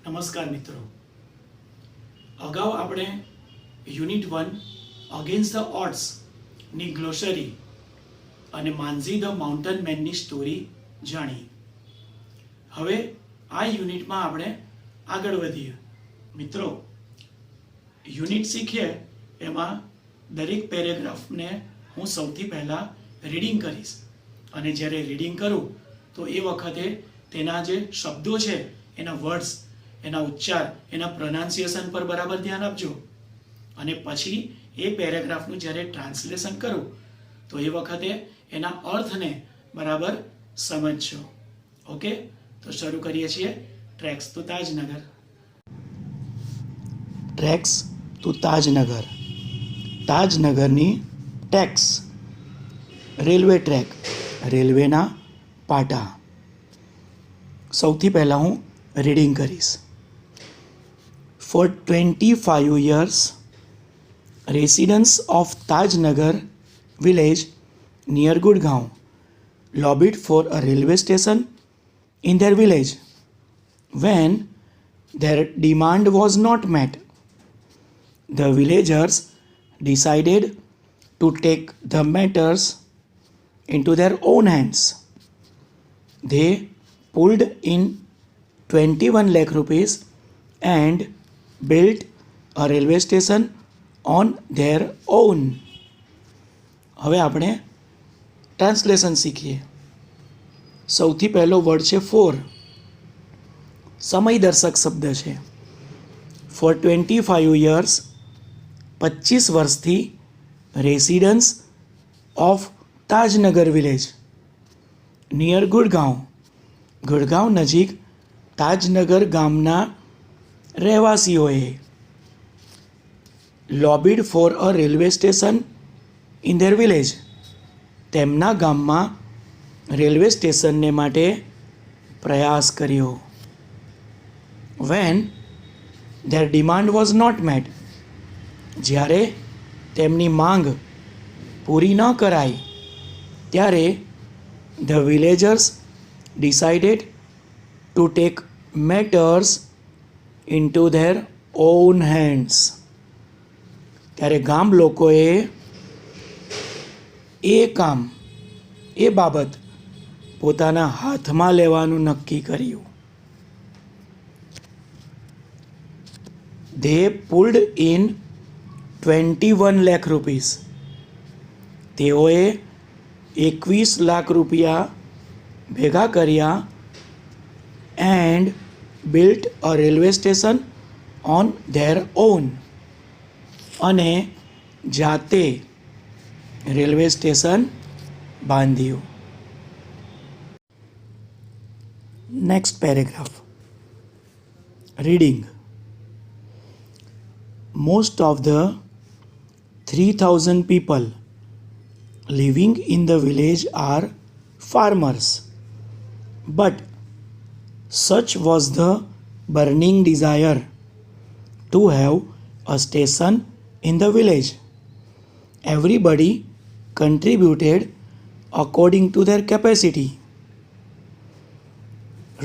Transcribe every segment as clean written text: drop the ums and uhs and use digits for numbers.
નમસ્કાર મિત્રો, અગાઉ આપણે યુનિટ 1 અગેન્સ્ટ ધ ઓડ્સ ની ગ્લોસરી અને માનઝી ધ માઉન્ટેન મેનની સ્ટોરી જાણી. હવે આ યુનિટમાં આપણે આગળ વધીએ. મિત્રો, યુનિટ શીખીએ એમાં દરેક પેરેગ્રાફને હું સૌથી પહેલાં રીડિંગ કરીશ અને જ્યારે રીડિંગ કરું તો એ વખતે તેના જે શબ્દો છે, એના વર્ડ્સ, એના ઉચ્ચાર, એના પ્રોનાઉન્સિએશન પર બરાબર ધ્યાન આપજો. અને પછી એ પેરેગ્રાફનું જ્યારે ટ્રાન્સલેશન કરું તો એ વખતે એના અર્થને બરાબર સમજજો. ઓકે, તો શરૂ કરીએ છીએ. Tracks to Tajnagar. Tracks to Tajnagar. તાજનગરની ટ્રેક્સ, રેલવે ટ્રેક, રેલવેના પાટા. સૌથી પહેલાં હું રીડિંગ કરીશ. For 25 years, residents of Tajnagar village near Gurgaon lobbied for a railway station in their village. When their demand was not met, the villagers decided to take the matters into their own hands. They pulled in 21 lakh rupees and built a railway station on their own. હવે આપણે translation શીખીએ. સૌથી પહેલો word છે four. સમય દર્શક શબ્દ છે. ફોર 25 years, 25 વર્ષથી, residents of Tajnagar village, near Gurgaon, Gurgaon નજીક તાજનગર ગામના રહેવાસીઓએ lobbied for a railway station in their village, તેમના ગામમાં રેલવે સ્ટેશનને માટે પ્રયાસ કર્યો. When their demand was not met, જ્યારે તેમની માંગ પૂરી ન કરાઈ ત્યારે the villagers decided to take matters into their own hands, ત્યારે ગામ લોકોએ એ બાબત પોતાના હાથમાં લેવાનું નક્કી કર્યું. They pulled in 21 lakh rupees, તેઓએ 21 લાખ રૂપિયા ભેગા કર્યા. And built a railway station on their own, અને જાતે રેલવે સ્ટેશન બાંધ્યું. Next paragraph. Reading. Most of the 3000 people living in the village are farmers, but such was the burning desire to have a station in the village. Everybody contributed according to their capacity,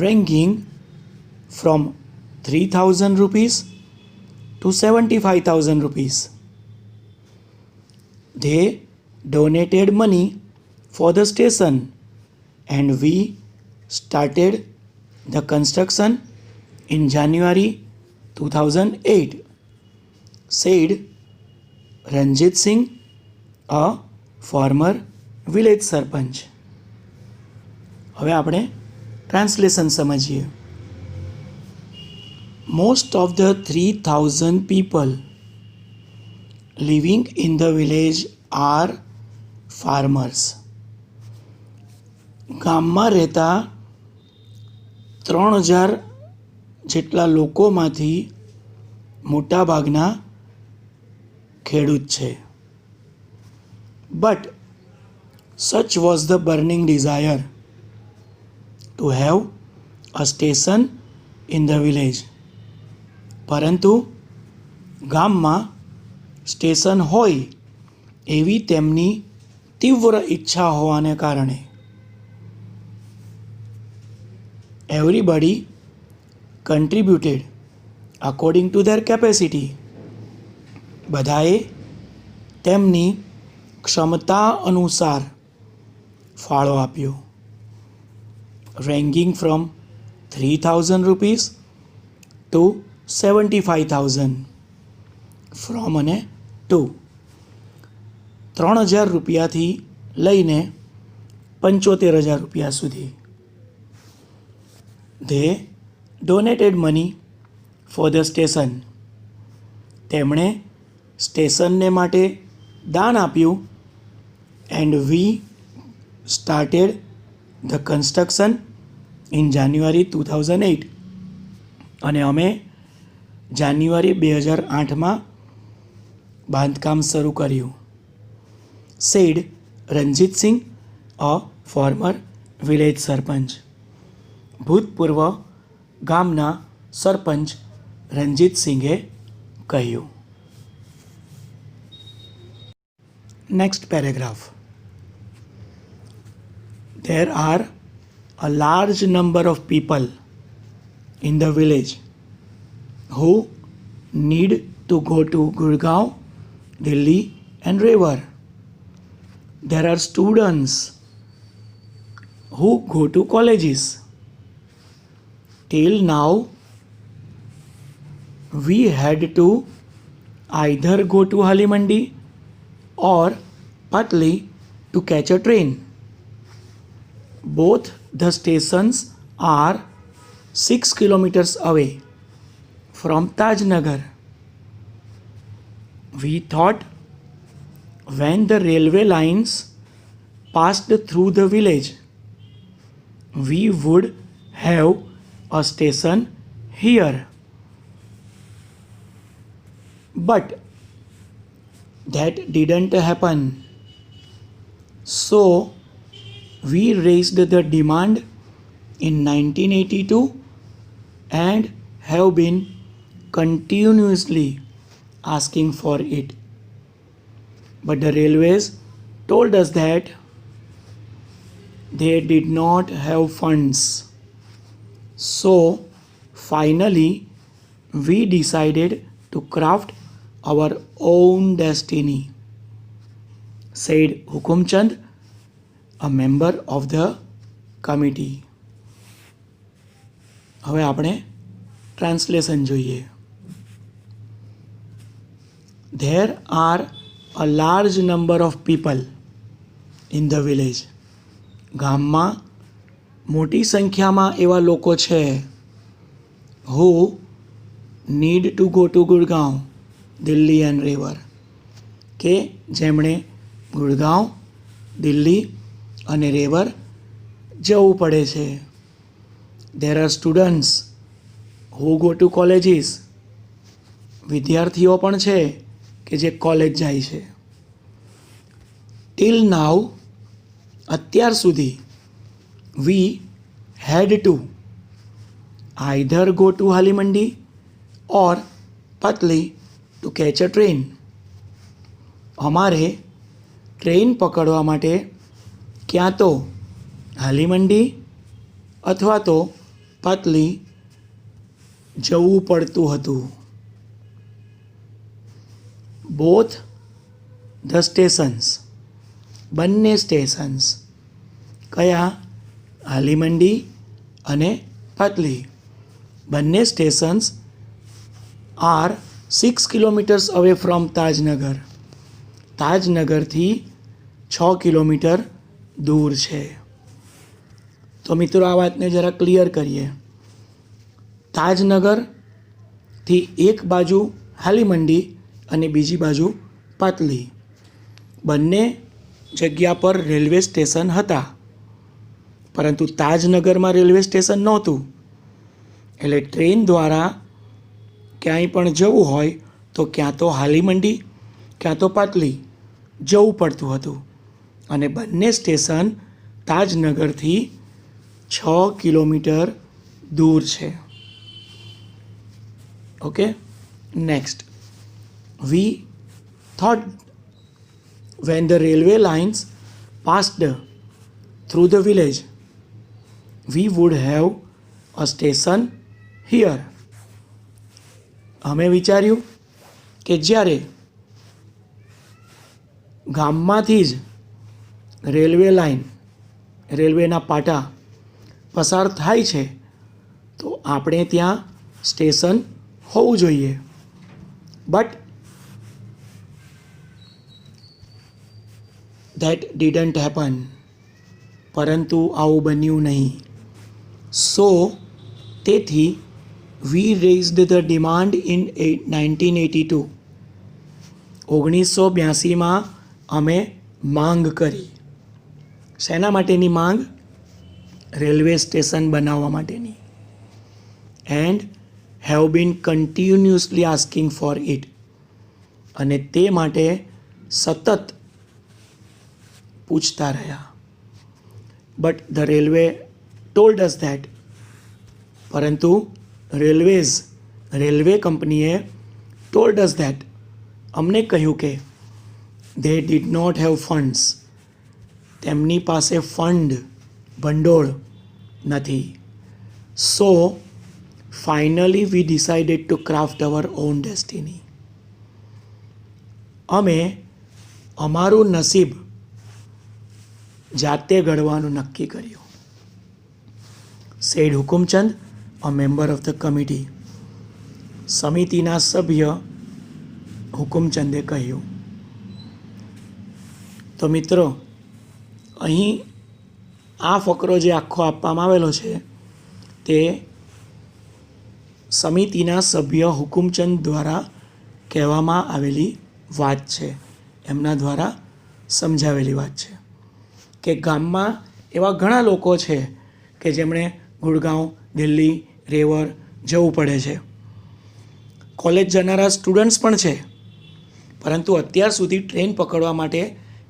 ranging from 3000 rupees to 75,000 rupees. They donated money for the station and we started the construction in January 2008, said Ranjit Singh, a former village સરપંચ. હવે આપણે translation સમજીએ. Most of the 3000 people living in the village are farmers. ગામમાં રહેતા 3000 જેટલા લોકોમાંથી મોટાભાગના ખેડૂત છે. But such was the burning desire to have a station in the village, પરંતુ ગામમાં સ્ટેશન હોય એવી તેમની તીવ્ર ઈચ્છા હોવાને કારણે everybody contributed according to their capacity, બધાએ તેમની ક્ષમતા અનુસાર ફાળો આપ્યો. Ranking from 3000 rupees to 75,000, from અને ટુ, 3000 રૂપિયાથી લઈને 75,000 રૂપિયા સુધી. They donated money for the station, તેમણે સ્ટેશનને માટે દાન આપ્યું. And we started the construction in January 2008, અને અમે જાન્યુઆરી 2008માં બાંધકામ શરૂ કર્યું. Said Ranjitsinh, a former village sarpanch, ભૂતપૂર્વ ગામના સરપંચ રણજીતસિંહે કહ્યું. Next paragraph. There are a large number of people in the village who need to go to Gurgaon, Delhi and Rewa. There are students who go to colleges. Till now, we had to either go to Halimandi or Patli to catch a train. Both the stations are 6 kilometers away from Tajnagar. We thought when the railway lines passed through the village, we would have a station here. But that didn't happen. So we raised the demand in 1982 and have been continuously asking for it. But the railways told us that they did not have funds. So finally we decided to craft our own destiny, said Hukumchand, a member of the committee. હવે આપણે translation જોઈએ. There are a large number of people in the village. ગામમાં મોટી સંખ્યામાં એવા લોકો છે who need to go to Gurgaon, Delhi and Rewa, કે જેમણે ગુડગાંવ, દિલ્હી અને રેવર જવું પડે છે. There are students who go to colleges. વિદ્યાર્થીઓ પણ છે કે જે કોલેજ જાય છે. Till now, અત્યાર સુધી, we had to either go to Halimandi or Patli to catch a train. અમારે ટ્રેન પકડવા માટે ક્યાં તો હાલીમંડી અથવા તો પાટલી જવું પડતું હતું. બોથ ધ સ્ટેશન્સ, બંને સ્ટેશન્સ, કયા? હાલીમંડી અને પાટલી. બંને stations are 6 kilometres away from Tajnagar. તાજનગરથી 6 કિલોમીટર દૂર છે. તો મિત્રો આ વાતને જરા ક્લિયર કરીએ. તાજનગરથી એક બાજુ હાલીમંડી અને બીજી બાજુ પાટલી, બંને જગ્યા પર રેલવે સ્ટેશન હતા, પરંતુ તાજનગરમાં રેલવે સ્ટેશન નહોતું. એટલે ટ્રેન દ્વારા ક્યાંય પણ જવું હોય તો ક્યાં તો હાલીમંડી ક્યાં તો પાટલી જવું પડતું હતું. અને બંને સ્ટેશન તાજનગરથી 6 કિલોમીટર દૂર છે. Okay, next. We thought when the railway lines passed through the village, we would have a station here. અમે વિચાર્યું કે જ્યારે ગામમાંથી જ રેલવે લાઈન, રેલવેના પાટા પસાર થાય છે તો આપણે ત્યાં સ્ટેશન હોવું જોઈએ. But that didn't happen. પરંતુ આવું બન્યું નહીં. સો તેથી વી રેઝડ ધ ડિમાન્ડ ઇન 1982. 1982માં અમે માંગ કરી. શેના માટેની માંગ? રેલવે સ્ટેશન બનાવવા માટેની. And have been continuously asking for it. અને તે માટે સતત પૂછતા રહ્યા. But the railway told us that. પરંતુ રેલવે કંપનીએ ટોલ્ડ અસ ધેટ, અમને કહ્યું કે they did not have funds. તેમની પાસે ફંડ, ભંડોળ નથી. So finally we decided to craft our own destiny. અમે અમારું નસીબ જાતે ઘડવાનું નક્કી કર્યું. Said Hukumchand, a member of the committee. સમિતિના સભ્ય હુકુમચંદે કહ્યું. તો મિત્રો, અહીં આ ફકરો જે આખો આપવામાં આવેલો છે તે સમિતિના સભ્ય હુકુમચંદ દ્વારા કહેવામાં આવેલી વાત છે, એમના દ્વારા સમજાવેલી વાત છે કે ગામમાં એવા ઘણા લોકો છે કે જેમણે ગુડગાંવ, દિલ્હી, રેવર જવું પડે છે. કોલેજ જનારા સ્ટુડન્ટ્સ પણ છે, પરંતુ અત્યાર સુધી ટ્રેન પકડવા માટે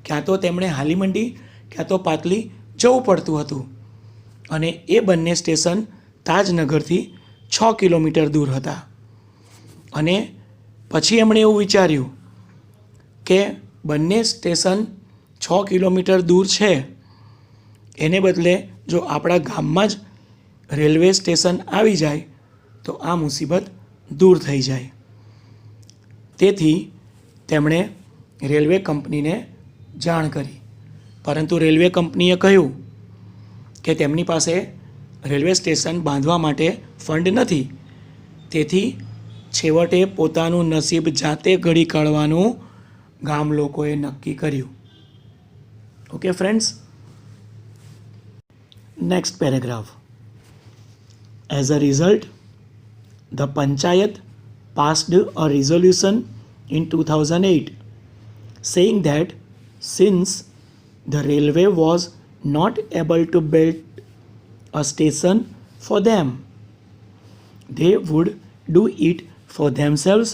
ક્યાં તો તેમણે હાલીમંડી ક્યાં તો પાતલી જવું પડતું હતું. અને એ બંને સ્ટેશન તાજનગરથી 6 કિલોમીટર દૂર હતા. અને પછી એમણે એવું વિચાર્યું કે બંને સ્ટેશન 6 કિલોમીટર દૂર છે, એને બદલે જો આપણા ગામમાં જ રેલવે સ્ટેશન આવી જાય તો આ મુસીબત દૂર થઈ જાય. તેથી તેમણે રેલવે કંપનીને જાણ કરી. પરંતુ રેલવે કંપનીએ કહ્યું કે તેમની પાસે રેલવે સ્ટેશન બાંધવા માટે ફંડ નથી. તેથી છેવટે પોતાનું નસીબ જાતે ઘડી કાઢવાનું ગામ લોકોએ નક્કી કર્યું. Okay friends, next paragraph. As a result, the panchayat passed a resolution in 2008 saying that since the railway was not able to build a station for them, they would do it for themselves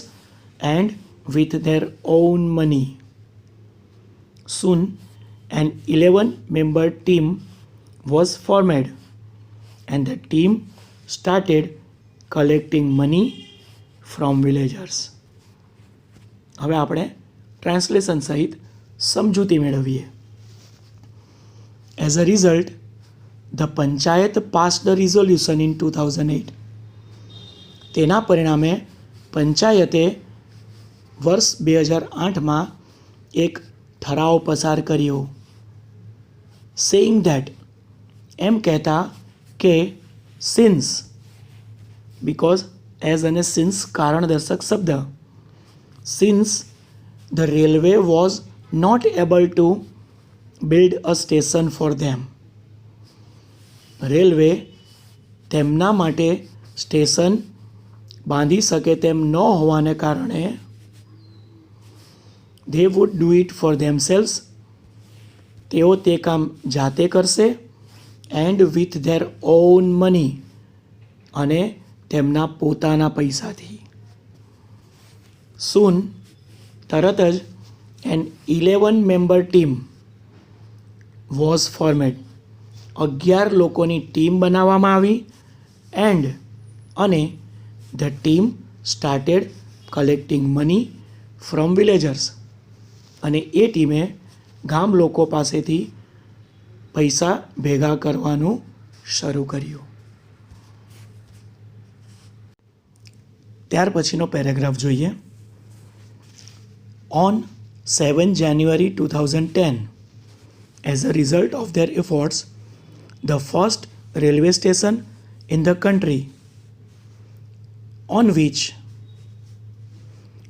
and with their own money. Soon an 11-member team was formed and the team started collecting money from villagers. હવે આપણે translation સહિત સમજૂતી મેળવીએ. As a result, the panchayat pass the resolution in 2008. તેના પરિણામે પંચાયતે વર્ષ 2008માં એક ઠરાવ પસાર કર્યો. સેઇંગ ધેટ, એમ કહેતા કે સિન્સ, બિકોઝ એઝ અને સિન્સ કારણદર્શક શબ્દ. Since the railway was not able to build a station for them. Railway તેમના માટે સ્ટેશન બાંધી શકે તેમ ન હોવાને કારણે they would do it for themselves. તેઓ તે કામ જાતે કરશે. And with their on money, અને તેમના પોતાના પૈસાથી. સૂન, તરત જ, એન 11-member ટીમ વોઝ ફોર્મેડ. 11 લોકોની ટીમ બનાવવામાં આવી. એન્ડ, અને the team started collecting money from villagers. અને એ ટીમે ગામ લોકો પાસેથી પૈસા ભેગા કરવાનું શરૂ કર્યું. ત્યાર પછીનો પેરેગ્રાફ જોઈએ. On 7 January 2010, as a result of their efforts, the first railway station in the country on which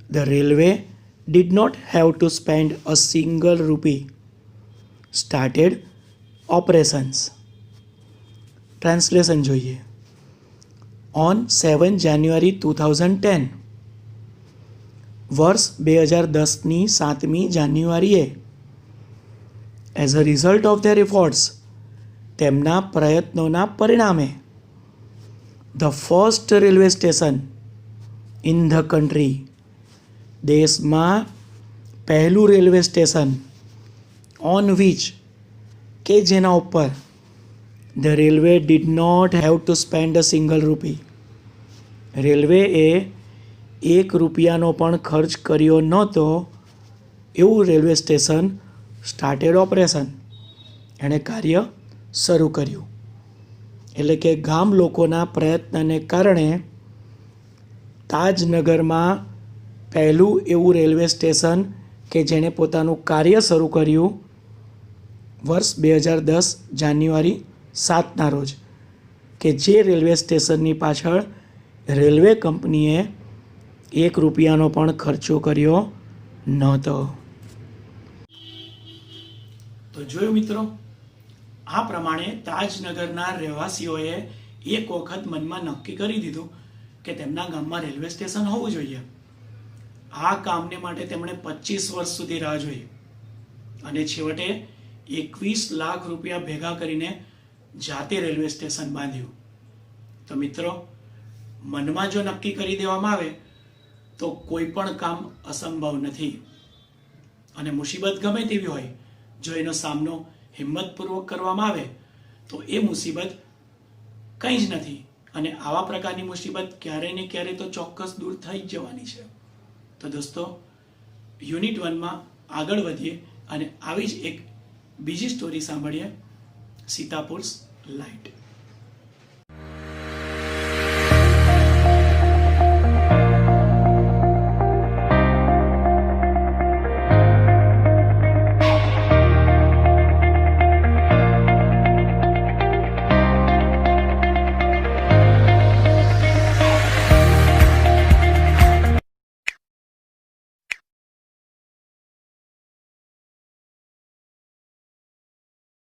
the railway did not have to spend a single rupee started operations. Translation જોઈએ. On 7 January 2010, વર્ષ 2010ની 7મી જાન્યુઆરીએ, as a result of their efforts, તેમના પ્રયત્નોના પરિણામે, the first railway station in the country, દેશમાં પહેલું રેલવે સ્ટેશન, ઓન વિચ, કે જેના ઉપર, the railway did not have to spend a single rupee, રેલવેએ 1 રૂપિયાનો પણ ખર્ચ કર્યો નહોતો, એવું રેલવે સ્ટેશન સ્ટાર્ટેડ ઓપરેશન, એણે કાર્ય શરૂ કર્યું. એટલે કે ગામ લોકોના પ્રયત્નને કારણે તાજનગરમાં પહેલું એવું રેલવે સ્ટેશન કે જેણે પોતાનું કાર્ય શરૂ કર્યું વર્ષ 2010 જાન્યુઆરી 7ના રોજ, કે જે રેલવે સ્ટેશનની પાછળ રેલવે કંપનીએ 1 રૂપિયાનો પણ ખર્ચો કર્યો નહોતો. તો જોયું મિત્રો, આ પ્રમાણે તાજનગરના રહેવાસીઓએ એક વખત મનમાં નક્કી કરી દીધું કે તેમના ગામમાં રેલવે સ્ટેશન હોવું જોઈએ. આ કામને માટે તેમણે 25 વર્ષ સુધી રાહ જોઈ અને છેવટે 21 લાખ રૂપિયા ભેગા કરીને જાતે રેલવે સ્ટેશન બાંધ્યું. તો મિત્રો, મનમાં જો નક્કી કરી દેવામાં આવે તો કોઈ પણ કામ અસંભવ નથી. અને મુસીબત ગમે તેવી હોય, જો એનો સામનો હિંમતપૂર્વક કરવામાં આવે તો એ મુસીબત કંઈ જ નથી. અને આવા પ્રકારની મુસીબત ક્યારેય ને ક્યારેય તો ચોક્કસ દૂર થઈ જ જવાની છે. તો દોસ્તો, યુનિટ 1માં આગળ વધીએ અને આવી જ એક બીજી સ્ટોરી સાંભળીએ, સીતાપુર્સ લાઇટ.